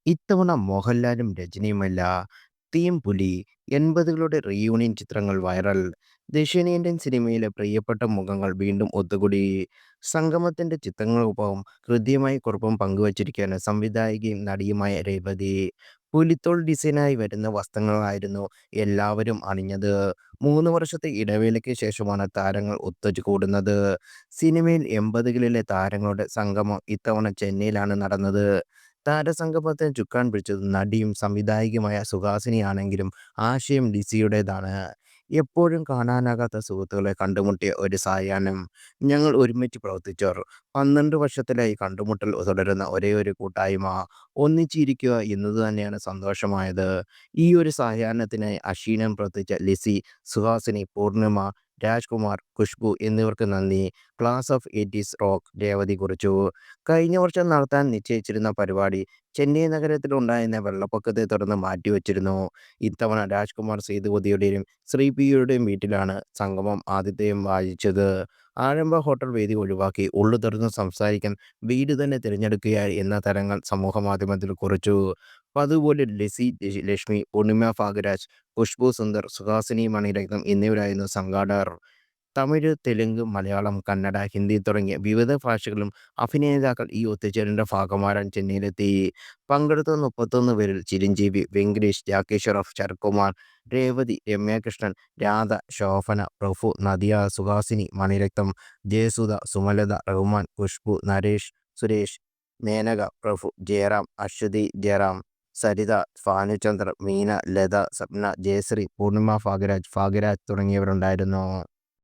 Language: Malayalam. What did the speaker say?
ഇത്തവണ മോഹൻലാലും രജനിയുമല്ല തീം പുലി. 80കളുടെ റീയൂണിയൻ ചിത്രങ്ങൾ വൈറൽ. ദക്ഷിണേന്ത്യൻ സിനിമയിലെ പ്രിയപ്പെട്ട മുഖങ്ങൾ വീണ്ടും ഒത്തുകൂടി. സംഗമത്തിന്റെ ചിത്രങ്ങൾക്കൊപ്പം ഹൃദ്യമായ കുറിപ്പും പങ്കുവച്ചിരിക്കുകയാണ് സംവിധായികയും നടിയുമായ രേവതി. പുലിത്തോൾ ഡിസൈനായി വരുന്ന വസ്ത്രങ്ങളായിരുന്നു എല്ലാവരും അണിഞ്ഞത്. 3 വർഷത്തെ ഇടവേളയ്ക്ക് ശേഷമാണ് താരങ്ങൾ ഒത്തുകൂടുന്നത്. സിനിമയിൽ 80കളിലെ താരങ്ങളുടെ സംഗമം ഇത്തവണ ചെന്നൈയിലാണ് നടന്നത്. താരസംഗമത്തിന് ചുക്കാൻ പിടിച്ചത് നടിയും സംവിധായികയുമായ സുഹാസിനിയാണെങ്കിലും ആശയം ലിസിയുടേതാണ്. എപ്പോഴും കാണാനാകാത്ത സുഹൃത്തുക്കളെ കണ്ടുമുട്ടിയ ഒരു സായാഹ്നം. ഞങ്ങൾ ഒരുമിച്ച് പ്രവർത്തിച്ചവർ. 12 വർഷത്തിലായി കണ്ടുമുട്ടൽ തുടരുന്ന ഒരേയൊരു കൂട്ടായ്മ. ഒന്നിച്ചിരിക്കുക എന്നത് തന്നെയാണ് സന്തോഷമായത്. ഈ ഒരു സായാഹ്നത്തിനായി അക്ഷീണം പ്രവർത്തിച്ച ലിസി, സുഹാസിനി, പൂർണിമ, രാജ്കുമാർ, ഖുശ്ബു എന്നിവർക്ക് നന്ദി. Class of 80s rock Revathi കുറിച്ചു. കഴിഞ്ഞ വർഷം നടത്താൻ നിശ്ചയിച്ചിരുന്ന പരിപാടി ചെന്നൈ നഗരത്തിലുണ്ടായിരുന്ന വെള്ളപ്പൊക്കത്തെ തുടർന്ന് മാറ്റിവച്ചിരുന്നു. ഇത്തവണ രാജ്കുമാർ സേതുപതിയുടെയും ശ്രീപ്രിയയുടെയും വീട്ടിലാണ് സംഗമം ആതിഥ്യം വഹിച്ചത്. ആഡംബര ഹോട്ടൽ വേദി ഒഴിവാക്കി ഉള്ളു തുറന്ന് സംസാരിക്കാൻ വീട് തന്നെ തിരഞ്ഞെടുക്കുകയായി എന്ന തരങ്ങൾ സമൂഹമാധ്യമത്തിൽ കുറിച്ചു. പതുപോലെ ലിസി ലക്ഷ്മി, പൂർണിമ ഭാഗ്യരാജ്, ഖുശ്ബു സുന്ദർ, സുഹാസിനി മണിരത്നം എന്നിവരായിരുന്നു സംഘാടകർ. തമിഴ്, തെലുങ്ക്, മലയാളം, കന്നഡ, ഹിന്ദി തുടങ്ങിയ വിവിധ ഭാഷകളിലും അഭിനേതാക്കൾ ഈ ഒത്തുചേരലിന്റെ ഭാഗമാകാൻ ചെന്നൈയിലെത്തി. പങ്കെടുത്ത 31 പേരിൽ ചിരഞ്ജീവി, വെങ്കടേഷ്, ജാക്കി ഷറഫ്, ശരത്കുമാർ, രേവതി, രമ്യാകൃഷ്ണൻ, രാധ, ശോഭന, പ്രഭു, നദിയ, സുഹാസിനി, മണിരത്നം, ജയസുധ, സുമലത, റഹ്മാൻ, ഖുശ്ബു, നരേഷ്, സുരേഷ്, മേനക, പ്രഭു, ജയറാം, അശ്വതി ജയറാം, സരിത, ഭാനുചന്ദർ, മീന, ലത, സപ്ന, ജയശ്രീ, പൂർണിമ ഭാഗ്യരാജ് തുടങ്ങിയവരുണ്ടായിരുന്നു.